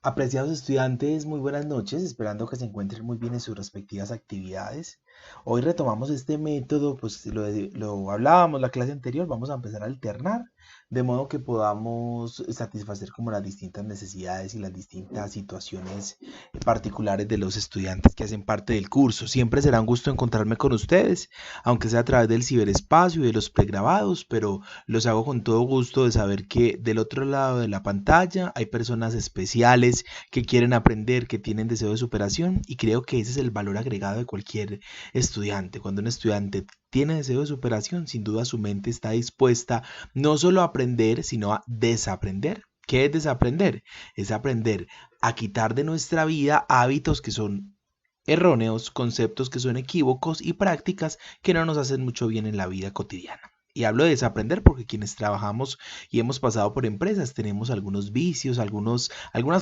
Apreciados estudiantes, muy buenas noches, esperando que se encuentren muy bien en sus respectivas actividades. Hoy retomamos este método, pues lo hablábamos la clase anterior, vamos a empezar a alternar, de modo que podamos satisfacer como las distintas necesidades y las distintas situaciones particulares de los estudiantes que hacen parte del curso. Siempre será un gusto encontrarme con ustedes, aunque sea a través del ciberespacio y de los pregrabados, pero los hago con todo gusto de saber que del otro lado de la pantalla hay personas especiales que quieren aprender, que tienen deseo de superación, y creo que ese es el valor agregado de cualquier estudiante. Cuando un estudiante tiene deseo de superación, sin duda su mente está dispuesta no solo a aprender, sino a desaprender. ¿Qué es desaprender? Es aprender a quitar de nuestra vida hábitos que son erróneos, conceptos que son equívocos y prácticas que no nos hacen mucho bien en la vida cotidiana. Y hablo de desaprender porque quienes trabajamos y hemos pasado por empresas tenemos algunos vicios, algunas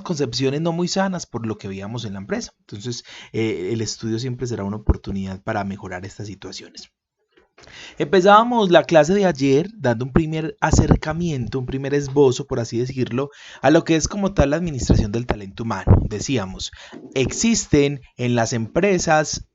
concepciones no muy sanas por lo que veíamos en la empresa. Entonces, el estudio siempre será una oportunidad para mejorar estas situaciones. Empezábamos la clase de ayer dando un primer acercamiento, un primer esbozo, por así decirlo, a lo que es como tal la administración del talento humano. Decíamos, existen en las empresas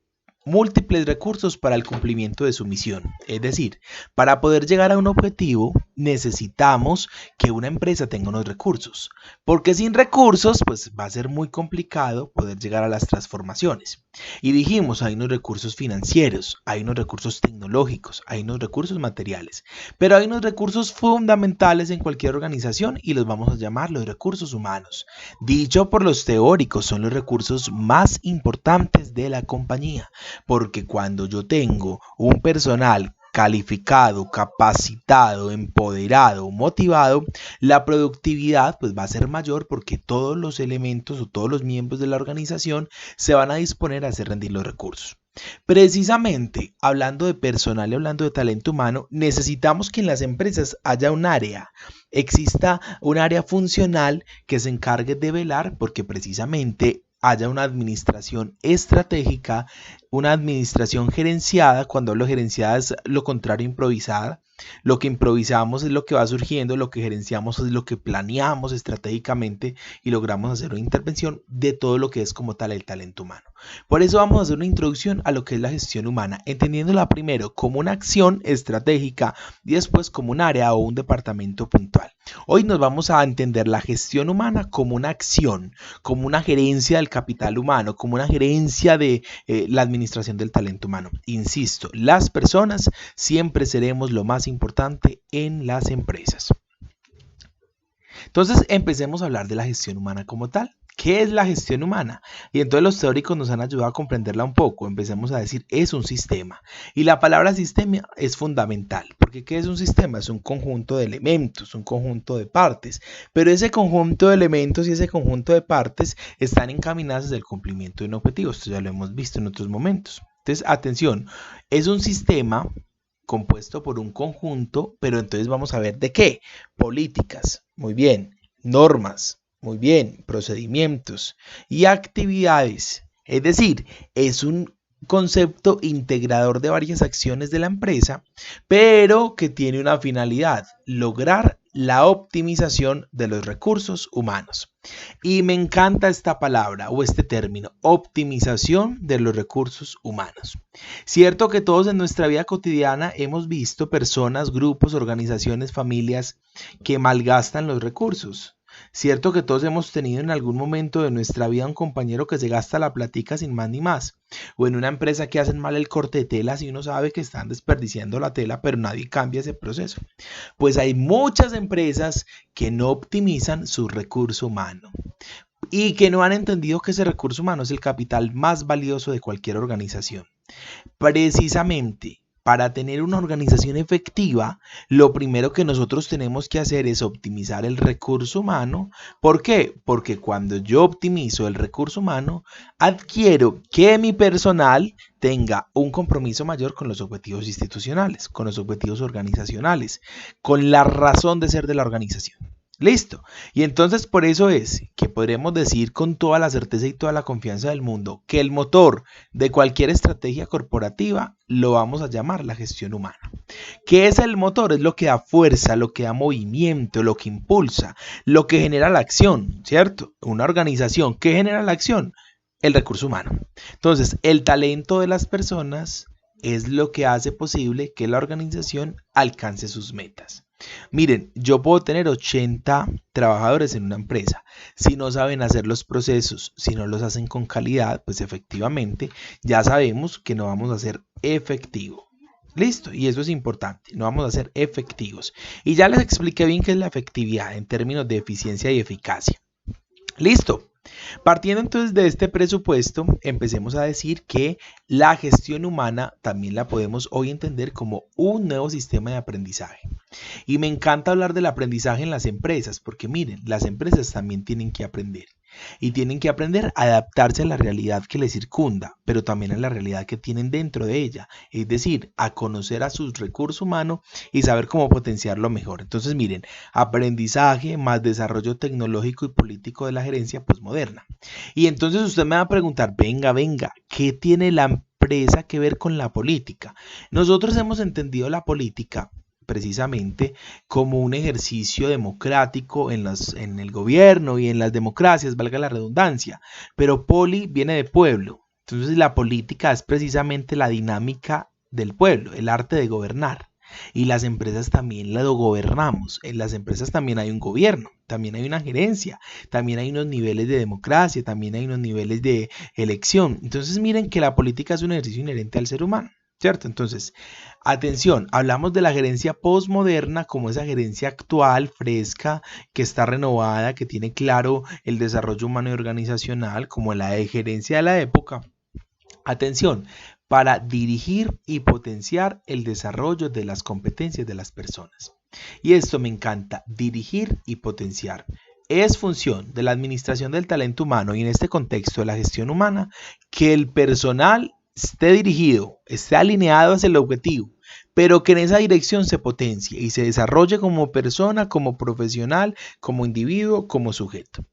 múltiples recursos para el cumplimiento de su misión. Es decir, para poder llegar a un objetivo necesitamos que una empresa tenga unos recursos, porque sin recursos pues va a ser muy complicado poder llegar a las transformaciones. Y dijimos, hay unos recursos financieros, hay unos recursos tecnológicos, hay unos recursos materiales, pero hay unos recursos fundamentales en cualquier organización y los vamos a llamar los recursos humanos. Dicho por los teóricos, son los recursos más importantes de la compañía. Porque cuando yo tengo un personal calificado, capacitado, empoderado, motivado, la productividad pues va a ser mayor porque todos los elementos o todos los miembros de la organización se van a disponer a hacer rendir los recursos. Precisamente, hablando de personal y hablando de talento humano, necesitamos que en las empresas haya exista un área funcional que se encargue de velar porque precisamente haya una administración estratégica, una administración gerenciada. Cuando hablo gerenciada es lo contrario, improvisada. Lo que improvisamos es lo que va surgiendo, lo que gerenciamos es lo que planeamos estratégicamente y logramos hacer una intervención de todo lo que es como tal el talento humano. Por eso vamos a hacer una introducción a lo que es la gestión humana, entendiéndola primero como una acción estratégica y después como un área o un departamento puntual. Hoy nos vamos a entender la gestión humana como una acción, como una gerencia del capital humano, como una gerencia de la administración del talento humano. Insisto, las personas siempre seremos lo más importante en las empresas. Entonces empecemos a hablar de la gestión humana como tal. ¿Qué es la gestión humana? Y entonces los teóricos nos han ayudado a comprenderla un poco. Empecemos a decir, es un sistema. Y la palabra sistema es fundamental, porque ¿qué es un sistema? Es un conjunto de elementos, un conjunto de partes. Pero ese conjunto de elementos y ese conjunto de partes están encaminadas hacia el cumplimiento de un objetivo. Esto ya lo hemos visto en otros momentos. Entonces, atención, es un sistema compuesto por un conjunto, pero entonces vamos a ver de qué. Políticas, muy bien. Normas, muy bien. Procedimientos y actividades. Es decir, es un concepto integrador de varias acciones de la empresa, pero que tiene una finalidad: lograr la optimización de los recursos humanos. Y me encanta esta palabra o este término, optimización de los recursos humanos. Cierto que todos en nuestra vida cotidiana hemos visto personas, grupos, organizaciones, familias que malgastan los recursos. Cierto que todos hemos tenido en algún momento de nuestra vida un compañero que se gasta la platica sin más ni más. O en una empresa que hacen mal el corte de telas y uno sabe que están desperdiciando la tela, pero nadie cambia ese proceso. Pues hay muchas empresas que no optimizan su recurso humano y que no han entendido que ese recurso humano es el capital más valioso de cualquier organización. Precisamente para tener una organización efectiva, lo primero que nosotros tenemos que hacer es optimizar el recurso humano. ¿Por qué? Porque cuando yo optimizo el recurso humano, adquiero que mi personal tenga un compromiso mayor con los objetivos institucionales, con los objetivos organizacionales, con la razón de ser de la organización. Listo. Y entonces por eso es que podremos decir con toda la certeza y toda la confianza del mundo que el motor de cualquier estrategia corporativa lo vamos a llamar la gestión humana. ¿Qué es el motor? Es lo que da fuerza, lo que da movimiento, lo que impulsa, lo que genera la acción, ¿cierto? Una organización, ¿qué genera la acción? El recurso humano. Entonces, el talento de las personas es lo que hace posible que la organización alcance sus metas. Miren, yo puedo tener 80 trabajadores en una empresa. Si no saben hacer los procesos, si no los hacen con calidad, pues efectivamente ya sabemos que no vamos a ser efectivos. Listo, y eso es importante, no vamos a ser efectivos. Y ya les expliqué bien qué es la efectividad en términos de eficiencia y eficacia. Listo. Partiendo entonces de este presupuesto, empecemos a decir que la gestión humana también la podemos hoy entender como un nuevo sistema de aprendizaje. Y me encanta hablar del aprendizaje en las empresas, porque miren, las empresas también tienen que aprender. Y tienen que aprender a adaptarse a la realidad que les circunda, pero también a la realidad que tienen dentro de ella. Es decir, a conocer a sus recursos humanos y saber cómo potenciarlo mejor. Entonces, miren, aprendizaje más desarrollo tecnológico y político de la gerencia posmoderna. Y entonces usted me va a preguntar, venga, ¿qué tiene la empresa que ver con la política? Nosotros hemos entendido la política precisamente como un ejercicio democrático en el gobierno y en las democracias, valga la redundancia, pero poli viene de pueblo, entonces la política es precisamente la dinámica del pueblo, el arte de gobernar. Y las empresas también las gobernamos, en las empresas también hay un gobierno, también hay una gerencia, también hay unos niveles de democracia, también hay unos niveles de elección. Entonces miren que la política es un ejercicio inherente al ser humano. ¿Cierto? Entonces, atención, hablamos de la gerencia postmoderna como esa gerencia actual, fresca, que está renovada, que tiene claro el desarrollo humano y organizacional, como la de gerencia de la época. Atención, para dirigir y potenciar el desarrollo de las competencias de las personas. Y esto me encanta, dirigir y potenciar. Es función de la administración del talento humano y en este contexto de la gestión humana que el personal esté dirigido, esté alineado hacia el objetivo, pero que en esa dirección se potencie y se desarrolle como persona, como profesional, como individuo, como sujeto.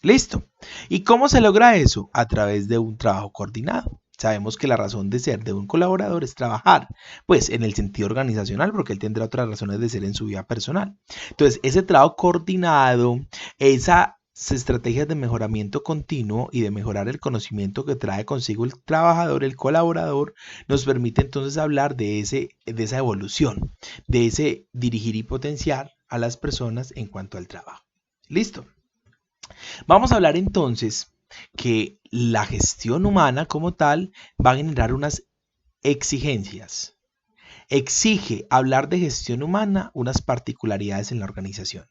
¿Listo? ¿Y cómo se logra eso? A través de un trabajo coordinado. Sabemos que la razón de ser de un colaborador es trabajar, pues en el sentido organizacional, porque él tendrá otras razones de ser en su vida personal. Entonces, ese trabajo coordinado, esas estrategias de mejoramiento continuo y de mejorar el conocimiento que trae consigo el trabajador, el colaborador, nos permite entonces hablar de esa evolución, de ese dirigir y potenciar a las personas en cuanto al trabajo. ¿Listo? Vamos a hablar entonces que la gestión humana como tal va a generar unas exigencias. Exige hablar de gestión humana unas particularidades en la organización.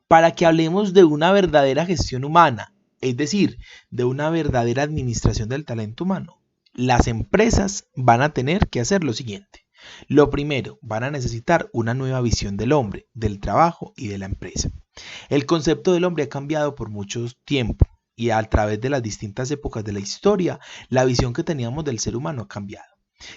Para que hablemos de una verdadera gestión humana, es decir, de una verdadera administración del talento humano, las empresas van a tener que hacer lo siguiente. Lo primero, van a necesitar una nueva visión del hombre, del trabajo y de la empresa. El concepto del hombre ha cambiado por mucho tiempo y a través de las distintas épocas de la historia, la visión que teníamos del ser humano ha cambiado.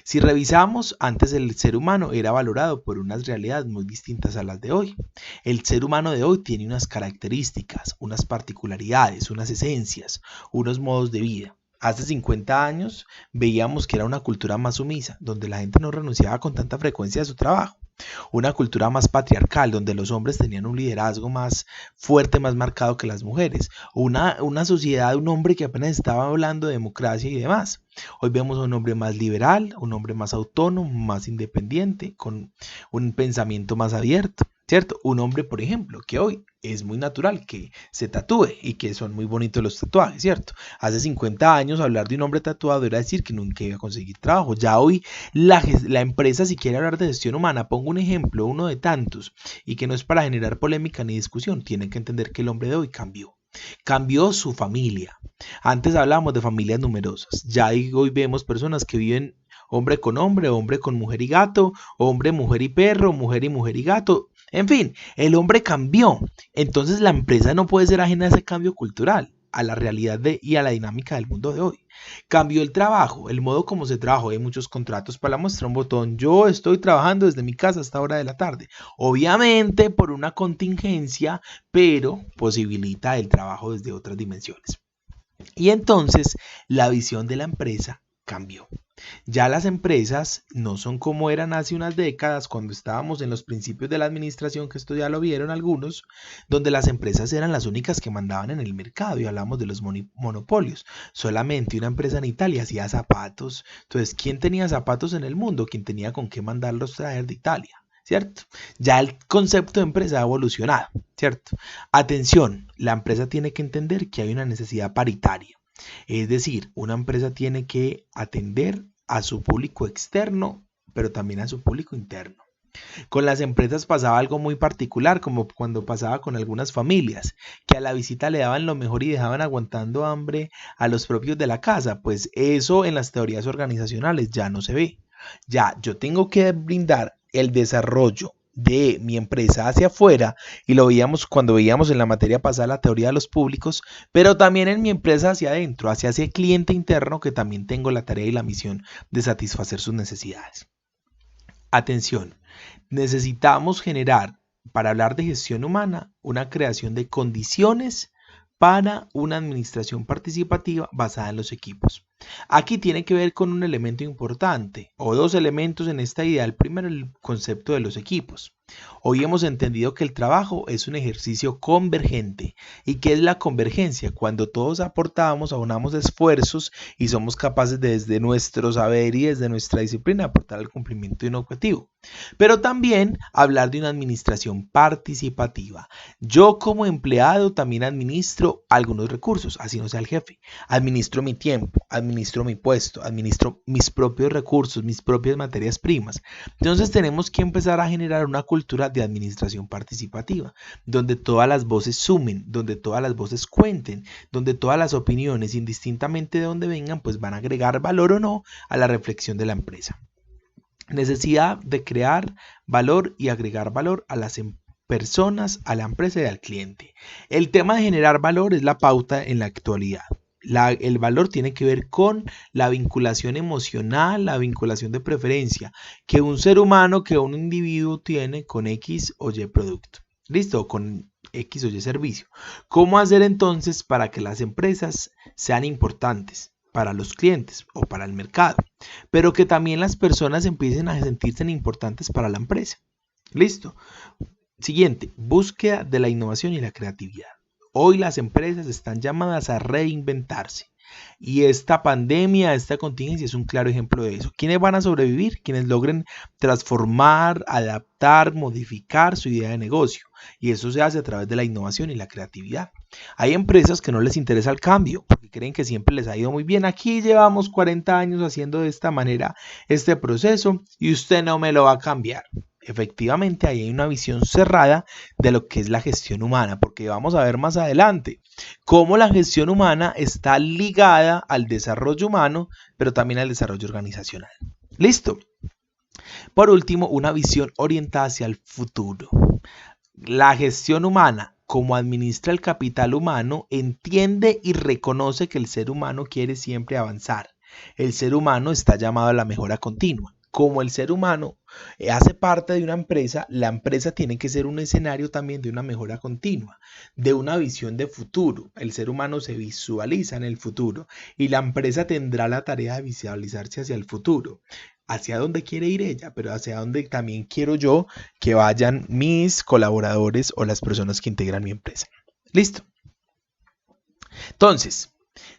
Si revisamos, antes el ser humano era valorado por unas realidades muy distintas a las de hoy. El ser humano de hoy tiene unas características, unas particularidades, unas esencias, unos modos de vida. Hace 50 años veíamos que era una cultura más sumisa, donde la gente no renunciaba con tanta frecuencia a su trabajo. Una cultura más patriarcal, donde los hombres tenían un liderazgo más fuerte, más marcado que las mujeres. Una sociedad, un hombre que apenas estaba hablando de democracia y demás. Hoy vemos a un hombre más liberal, un hombre más autónomo, más independiente, con un pensamiento más abierto, ¿cierto? Un hombre, por ejemplo, que hoy es muy natural que se tatúe y que son muy bonitos los tatuajes, ¿cierto? Hace 50 años hablar de un hombre tatuado era decir que nunca iba a conseguir trabajo. Ya hoy la empresa, si quiere hablar de gestión humana, pongo un ejemplo, uno de tantos, y que no es para generar polémica ni discusión, tienen que entender que el hombre de hoy cambió. Cambió su familia. Antes hablábamos de familias numerosas. Ya hoy vemos personas que viven hombre con mujer y gato, hombre, mujer y perro, mujer y gato. En fin, el hombre cambió. Entonces la empresa no puede ser ajena a ese cambio cultural. a la realidad y a la dinámica del mundo de hoy. Cambió el trabajo, el modo como se trabaja. Hay muchos contratos para la muestra, un botón. Yo estoy trabajando desde mi casa a esta hora de la tarde. Obviamente por una contingencia, pero posibilita el trabajo desde otras dimensiones. Y entonces la visión de la empresa cambió. Ya las empresas no son como eran hace unas décadas cuando estábamos en los principios de la administración, que esto ya lo vieron algunos, donde las empresas eran las únicas que mandaban en el mercado y hablamos de los monopolios. Solamente una empresa en Italia hacía zapatos. Entonces, ¿quién tenía zapatos en el mundo? ¿Quién tenía con qué mandarlos traer de Italia? ¿Cierto? Ya el concepto de empresa ha evolucionado, ¿cierto? Atención, la empresa tiene que entender que hay una necesidad paritaria. Es decir, una empresa tiene que atender a su público externo, pero también a su público interno. Con las empresas pasaba algo muy particular, como cuando pasaba con algunas familias, que a la visita le daban lo mejor y dejaban aguantando hambre a los propios de la casa. Pues eso en las teorías organizacionales ya no se ve. Ya yo tengo que brindar el desarrollo de mi empresa hacia afuera, y lo veíamos cuando veíamos en la materia pasada la teoría de los públicos, pero también en mi empresa hacia adentro, hacia ese cliente interno, que también tengo la tarea y la misión de satisfacer sus necesidades. Atención, necesitamos generar, para hablar de gestión humana, una creación de condiciones para una administración participativa basada en los equipos. Aquí tiene que ver con un elemento importante, o dos elementos en esta idea. El primero, el concepto de los equipos. Hoy hemos entendido que el trabajo es un ejercicio convergente. ¿Y qué es la convergencia? Cuando todos aportamos, aunamos esfuerzos y somos capaces de, desde nuestro saber y desde nuestra disciplina, aportar al cumplimiento de un objetivo. Pero también hablar de una administración participativa. Yo como empleado también administro algunos recursos, así no sea el jefe. Administro mi tiempo, administro mi puesto, administro mis propios recursos, mis propias materias primas. Entonces tenemos que empezar a generar una cultura de administración participativa, donde todas las voces sumen, donde todas las voces cuenten, donde todas las opiniones, indistintamente de dónde vengan, pues van a agregar valor o no a la reflexión de la empresa. Necesidad de crear valor y agregar valor a las personas, a la empresa y al cliente. El tema de generar valor es la pauta en la actualidad. El valor tiene que ver con la vinculación emocional, la vinculación de preferencia que un ser humano, que un individuo tiene con X o Y producto. ¿Listo? Con X o Y servicio. ¿Cómo hacer entonces para que las empresas sean importantes para los clientes o para el mercado, pero que también las personas empiecen a sentirse importantes para la empresa? ¿Listo? Siguiente, búsqueda de la innovación y la creatividad. Hoy las empresas están llamadas a reinventarse y esta pandemia, esta contingencia es un claro ejemplo de eso. ¿Quiénes van a sobrevivir? Quienes logren transformar, adaptar, modificar su idea de negocio, y eso se hace a través de la innovación y la creatividad. Hay empresas que no les interesa el cambio porque creen que siempre les ha ido muy bien. Aquí llevamos 40 años haciendo de esta manera este proceso y usted no me lo va a cambiar. Efectivamente, ahí hay una visión cerrada de lo que es la gestión humana, porque vamos a ver más adelante cómo la gestión humana está ligada al desarrollo humano, pero también al desarrollo organizacional. ¿Listo? Por último, una visión orientada hacia el futuro. La gestión humana, como administra el capital humano, entiende y reconoce que el ser humano quiere siempre avanzar. El ser humano está llamado a la mejora continua. Como el ser humano hace parte de una empresa, la empresa tiene que ser un escenario también de una mejora continua, de una visión de futuro. El ser humano se visualiza en el futuro y la empresa tendrá la tarea de visualizarse hacia el futuro. Hacia dónde quiere ir ella, pero hacia dónde también quiero yo que vayan mis colaboradores o las personas que integran mi empresa. ¿Listo? Entonces,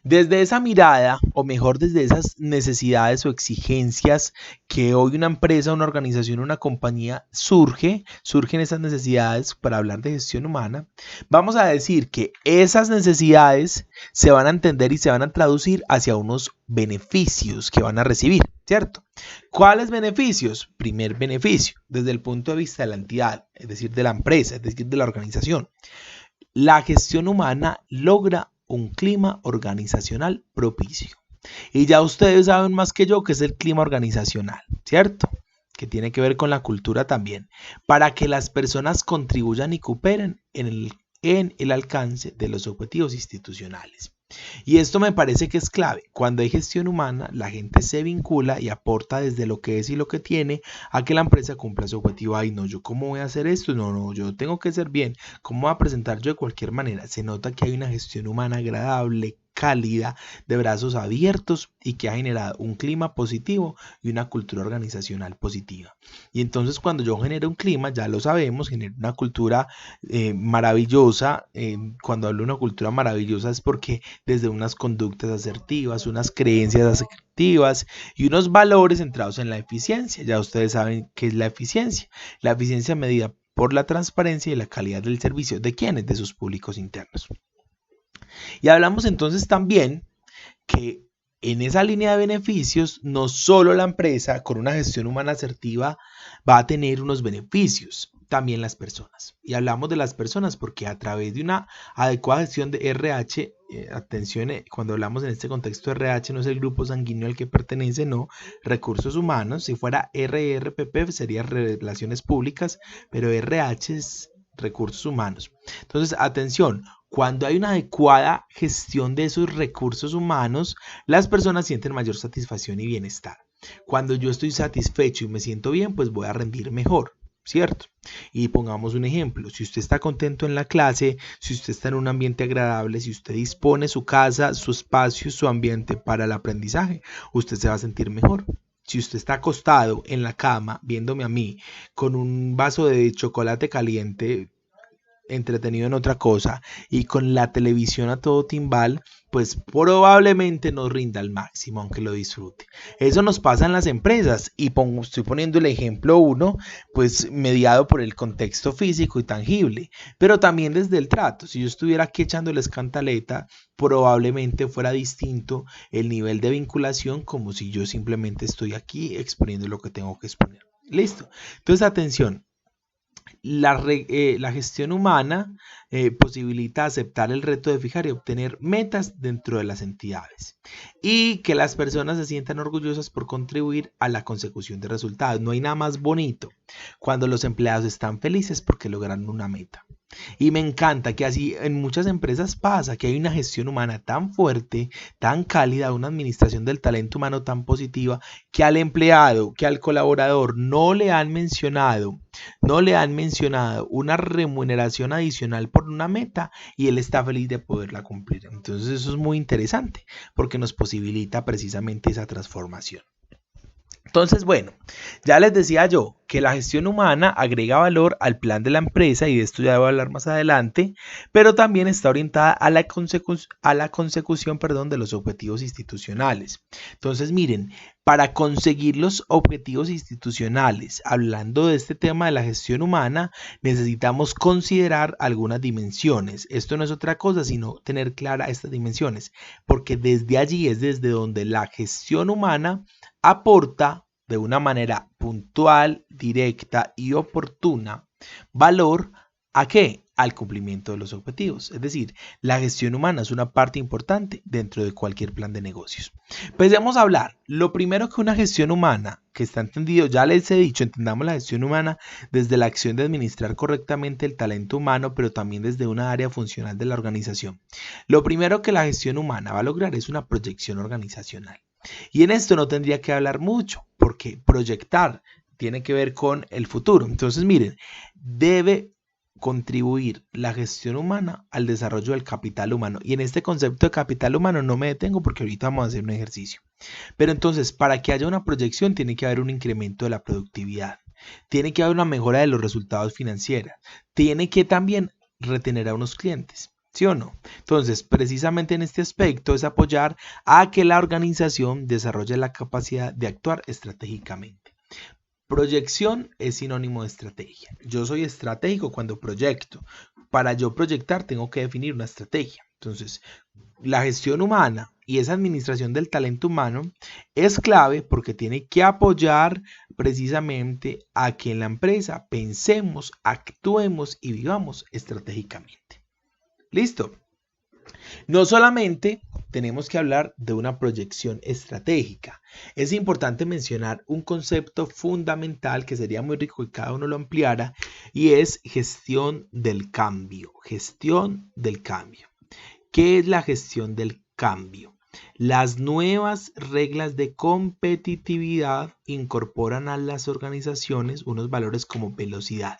desde esa mirada, o mejor desde esas necesidades o exigencias que hoy una empresa, una organización, una compañía surgen esas necesidades para hablar de gestión humana, vamos a decir que esas necesidades se van a entender y se van a traducir hacia unos beneficios que van a recibir, ¿cierto? ¿Cuáles beneficios? Primer beneficio, desde el punto de vista de la entidad, es decir, de la empresa, es decir, de la organización. La gestión humana logra un clima organizacional propicio. Y ya ustedes saben más que yo qué es el clima organizacional, ¿cierto? Que tiene que ver con la cultura también. Para que las personas contribuyan y cooperen en el en el alcance de los objetivos institucionales. Y esto me parece que es clave. Cuando hay gestión humana, la gente se vincula y aporta desde lo que es y lo que tiene a que la empresa cumpla su objetivo. Ay, no, ¿yo cómo voy a hacer esto? No, yo tengo que ser bien. ¿Cómo voy a presentar yo de cualquier manera? Se nota que hay una gestión humana agradable, cálida, de brazos abiertos y que ha generado un clima positivo y una cultura organizacional positiva. Y entonces cuando yo genero un clima, ya lo sabemos, genero una cultura maravillosa. Cuando hablo de una cultura maravillosa es porque desde unas conductas asertivas, unas creencias asertivas y unos valores centrados en la eficiencia. Ya ustedes saben qué es la eficiencia. La eficiencia medida por la transparencia y la calidad del servicio. ¿De quiénes? De sus públicos internos. Y hablamos entonces también que en esa línea de beneficios, no solo la empresa con una gestión humana asertiva va a tener unos beneficios, también las personas. Y hablamos de las personas porque a través de una adecuada gestión de RH, atención, cuando hablamos en este contexto de RH no es el grupo sanguíneo al que pertenece, no, recursos humanos. Si fuera RRPP sería relaciones públicas, pero RH es recursos humanos. Entonces, atención, cuando hay una adecuada gestión de esos recursos humanos, las personas sienten mayor satisfacción y bienestar. Cuando yo estoy satisfecho y me siento bien, pues voy a rendir mejor, ¿cierto? Y pongamos un ejemplo, si usted está contento en la clase, si usted está en un ambiente agradable, si usted dispone su casa, su espacio, su ambiente para el aprendizaje, usted se va a sentir mejor. Si usted está acostado en la cama viéndome a mí con un vaso de chocolate caliente, entretenido en otra cosa y con la televisión a todo timbal, pues probablemente no rinda al máximo, aunque lo disfrute. Eso nos pasa en las empresas y estoy poniendo el ejemplo uno, pues mediado por el contexto físico y tangible, pero también desde el trato. Si yo estuviera aquí echándoles cantaleta, probablemente fuera distinto el nivel de vinculación como si yo simplemente estoy aquí exponiendo lo que tengo que exponer. Listo. Entonces, atención. La gestión humana posibilita aceptar el reto de fijar y obtener metas dentro de las entidades y que las personas se sientan orgullosas por contribuir a la consecución de resultados. No hay nada más bonito cuando los empleados están felices porque lograron una meta. Y me encanta que así en muchas empresas pasa, que hay una gestión humana tan fuerte, tan cálida, una administración del talento humano tan positiva, que al empleado, que al colaborador no le han mencionado una remuneración adicional por una meta y él está feliz de poderla cumplir. Entonces eso es muy interesante porque nos posibilita precisamente esa transformación. Entonces, bueno, ya les decía yo que la gestión humana agrega valor al plan de la empresa y de esto ya voy a hablar más adelante, pero también está orientada a la consecución de los objetivos institucionales. Entonces, miren, para conseguir los objetivos institucionales, hablando de este tema de la gestión humana, necesitamos considerar algunas dimensiones. Esto no es otra cosa sino tener claras estas dimensiones, porque desde allí es desde donde la gestión humana aporta de una manera puntual, directa y oportuna valor ¿a qué? Al cumplimiento de los objetivos. Es decir, la gestión humana es una parte importante dentro de cualquier plan de negocios. Empecemos a hablar. Lo primero que una gestión humana, que está entendido, ya les he dicho, entendamos la gestión humana desde la acción de administrar correctamente el talento humano, pero también desde una área funcional de la organización. Lo primero que la gestión humana va a lograr es una proyección organizacional. Y en esto no tendría que hablar mucho, porque proyectar tiene que ver con el futuro. Entonces, miren, debe contribuir la gestión humana al desarrollo del capital humano. Y en este concepto de capital humano no me detengo porque ahorita vamos a hacer un ejercicio. Pero entonces, para que haya una proyección, tiene que haber un incremento de la productividad. Tiene que haber una mejora de los resultados financieros. Tiene que también retener a unos clientes. ¿Sí o no? Entonces, precisamente en este aspecto es apoyar a que la organización desarrolle la capacidad de actuar estratégicamente. Proyección es sinónimo de estrategia. Yo soy estratégico cuando proyecto. Para yo proyectar tengo que definir una estrategia. Entonces, la gestión humana y esa administración del talento humano es clave porque tiene que apoyar precisamente a que en la empresa pensemos, actuemos y vivamos estratégicamente. Listo. No solamente tenemos que hablar de una proyección estratégica. Es importante mencionar un concepto fundamental que sería muy rico que cada uno lo ampliara y es gestión del cambio. Gestión del cambio. ¿Qué es la gestión del cambio? Las nuevas reglas de competitividad incorporan a las organizaciones unos valores como velocidad.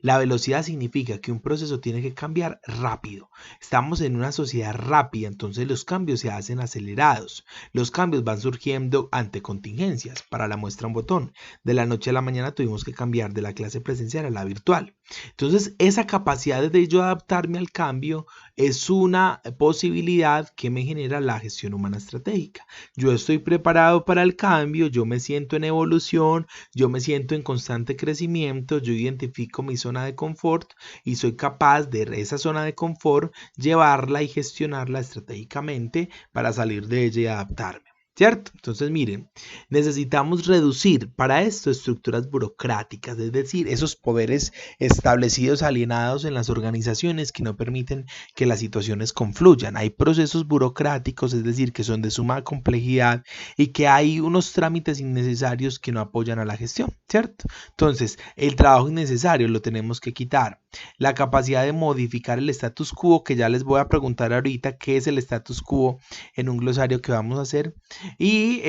La velocidad significa que un proceso tiene que cambiar rápido. Estamos en una sociedad rápida, entonces los cambios se hacen acelerados. Los cambios van surgiendo ante contingencias. Para la muestra un botón. De la noche a la mañana tuvimos que cambiar de la clase presencial a la virtual. Entonces, esa capacidad de yo adaptarme al cambio es una posibilidad que me genera la gestión humana estratégica. Yo estoy preparado para el cambio, yo me siento en evolución, yo me siento en constante crecimiento, yo identifico mi zona de confort y soy capaz de esa zona de confort llevarla y gestionarla estratégicamente para salir de ella y adaptarme. ¿Cierto? Entonces miren, necesitamos reducir para esto estructuras burocráticas, es decir, esos poderes establecidos alienados en las organizaciones que no permiten que las situaciones confluyan. Hay procesos burocráticos, es decir, que son de suma complejidad y que hay unos trámites innecesarios que no apoyan a la gestión, ¿cierto? Entonces, el trabajo innecesario lo tenemos que quitar. La capacidad de modificar el status quo, que ya les voy a preguntar ahorita qué es el status quo en un glosario que vamos a hacer. Y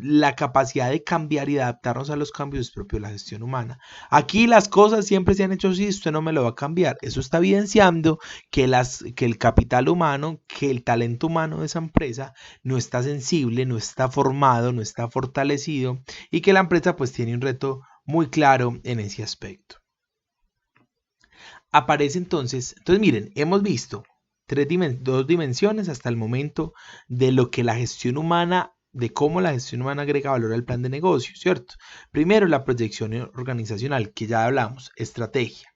la capacidad de cambiar y de adaptarnos a los cambios es propio de la gestión humana. Aquí las cosas siempre se han hecho así, usted no me lo va a cambiar. Eso está evidenciando que el capital humano, que el talento humano de esa empresa no está sensible, no está formado, no está fortalecido y que la empresa pues tiene un reto muy claro en ese aspecto. Aparece entonces miren, hemos visto dos dimensiones hasta el momento de lo que la gestión humana, de cómo la gestión humana agrega valor al plan de negocio, ¿cierto? Primero, la proyección organizacional, que ya hablamos, estrategia.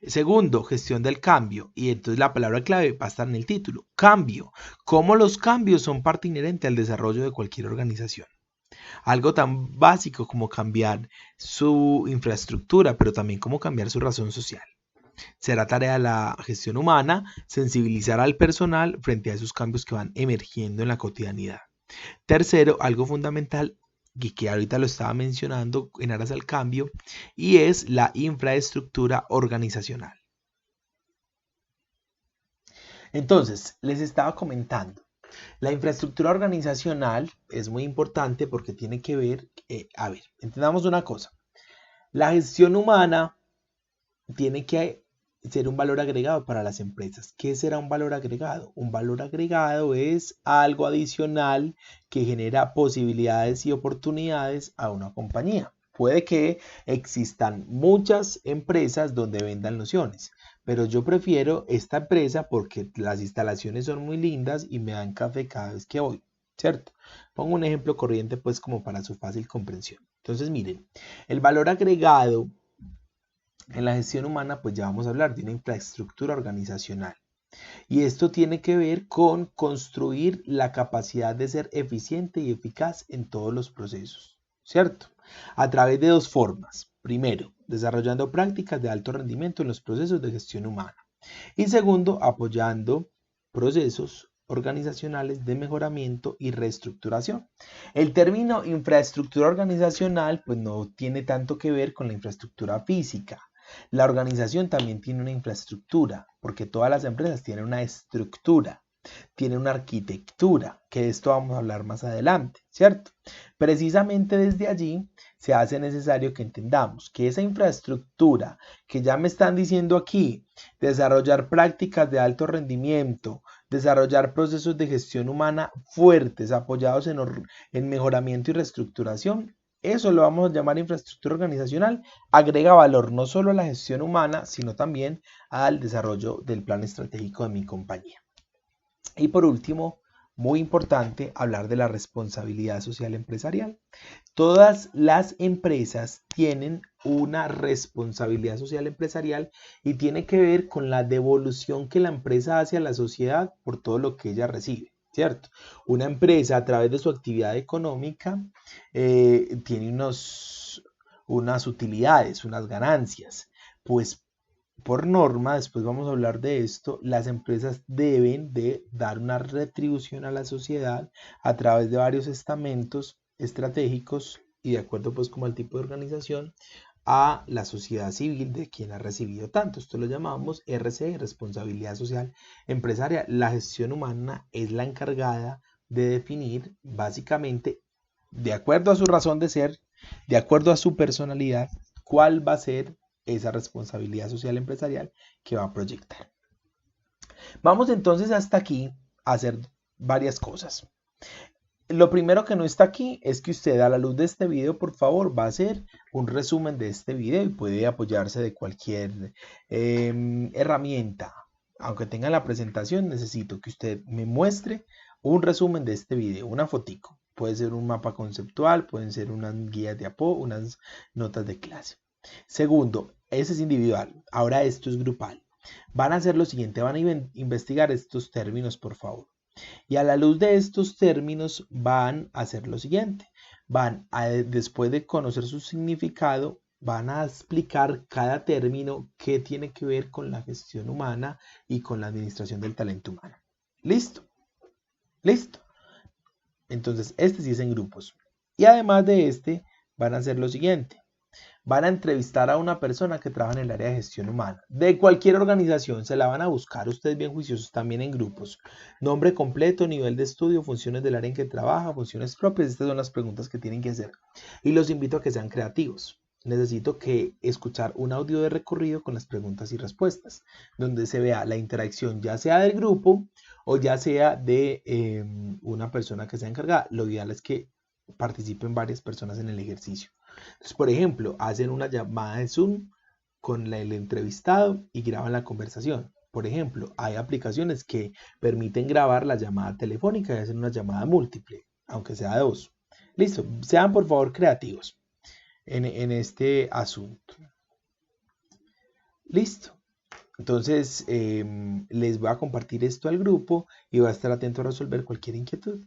Segundo, gestión del cambio. Y entonces la palabra clave va a estar en el título, cambio. Cómo los cambios son parte inherente al desarrollo de cualquier organización. Algo tan básico como cambiar su infraestructura, pero también como cambiar su razón social. Será tarea de la gestión humana sensibilizar al personal frente a esos cambios que van emergiendo en la cotidianidad. Tercero, algo fundamental y que ahorita lo estaba mencionando en aras al cambio, y es la infraestructura organizacional. Entonces, les estaba comentando, la infraestructura organizacional es muy importante porque tiene que ver, entendamos una cosa, la gestión humana tiene que ser un valor agregado para las empresas. ¿Qué será un valor agregado? Un valor agregado es algo adicional que genera posibilidades y oportunidades a una compañía. Puede que existan muchas empresas donde vendan lociones, pero yo prefiero esta empresa porque las instalaciones son muy lindas y me dan café cada vez que voy, ¿cierto? Pongo un ejemplo corriente pues como para su fácil comprensión. Entonces miren, el valor agregado en la gestión humana, pues ya vamos a hablar de una infraestructura organizacional. Y esto tiene que ver con construir la capacidad de ser eficiente y eficaz en todos los procesos, ¿cierto? A través de dos formas. Primero, desarrollando prácticas de alto rendimiento en los procesos de gestión humana. Y segundo, apoyando procesos organizacionales de mejoramiento y reestructuración. El término infraestructura organizacional pues no tiene tanto que ver con la infraestructura física. La organización también tiene una infraestructura, porque todas las empresas tienen una estructura, tienen una arquitectura, que de esto vamos a hablar más adelante, ¿cierto? Precisamente desde allí se hace necesario que entendamos que esa infraestructura que ya me están diciendo aquí, desarrollar prácticas de alto rendimiento, desarrollar procesos de gestión humana fuertes, apoyados en mejoramiento y reestructuración, eso lo vamos a llamar infraestructura organizacional, agrega valor no solo a la gestión humana, sino también al desarrollo del plan estratégico de mi compañía. Y por último, muy importante, hablar de la responsabilidad social empresarial. Todas las empresas tienen una responsabilidad social empresarial y tiene que ver con la devolución que la empresa hace a la sociedad por todo lo que ella recibe. ¿Cierto? Una empresa a través de su actividad económica tiene unas utilidades, unas ganancias. Pues por norma, después vamos a hablar de esto, las empresas deben de dar una retribución a la sociedad a través de varios estamentos estratégicos y de acuerdo pues como al tipo de organización a la sociedad civil de quien ha recibido tanto. Esto lo llamamos RCE, Responsabilidad Social Empresarial. La gestión humana es la encargada de definir básicamente, de acuerdo a su razón de ser, de acuerdo a su personalidad, cuál va a ser esa responsabilidad social empresarial que va a proyectar. Vamos entonces hasta aquí a hacer varias cosas. Lo primero que no está aquí es que usted a la luz de este video, por favor, va a hacer un resumen de este video y puede apoyarse de cualquier herramienta. Aunque tenga la presentación, necesito que usted me muestre un resumen de este video, una fotico. Puede ser un mapa conceptual, pueden ser unas guías de apoyo, unas notas de clase. Segundo, ese es individual. Ahora esto es grupal. Van a hacer lo siguiente, van a investigar estos términos, por favor. Y a la luz de estos términos van a hacer lo siguiente. Van a, después de conocer su significado, van a explicar cada término que tiene que ver con la gestión humana y con la administración del talento humano. ¿Listo? ¿Listo? Entonces, este sí es en grupos. Y además de este, van a hacer lo siguiente. Van a entrevistar a una persona que trabaja en el área de gestión humana. De cualquier organización se la van a buscar. Ustedes bien juiciosos también en grupos. Nombre completo, nivel de estudio, funciones del área en que trabaja, funciones propias. Estas son las preguntas que tienen que hacer. Y los invito a que sean creativos. Necesito que escuchar un audio de recorrido con las preguntas y respuestas, donde se vea la interacción ya sea del grupo o ya sea de una persona que sea encargada. Lo ideal es que participen varias personas en el ejercicio. Entonces, por ejemplo, hacen una llamada de Zoom con el entrevistado y graban la conversación. Por ejemplo, hay aplicaciones que permiten grabar la llamada telefónica y hacer una llamada múltiple, aunque sea dos. Listo, sean por favor creativos en este asunto. Listo. Entonces, les voy a compartir esto al grupo y voy a estar atento a resolver cualquier inquietud.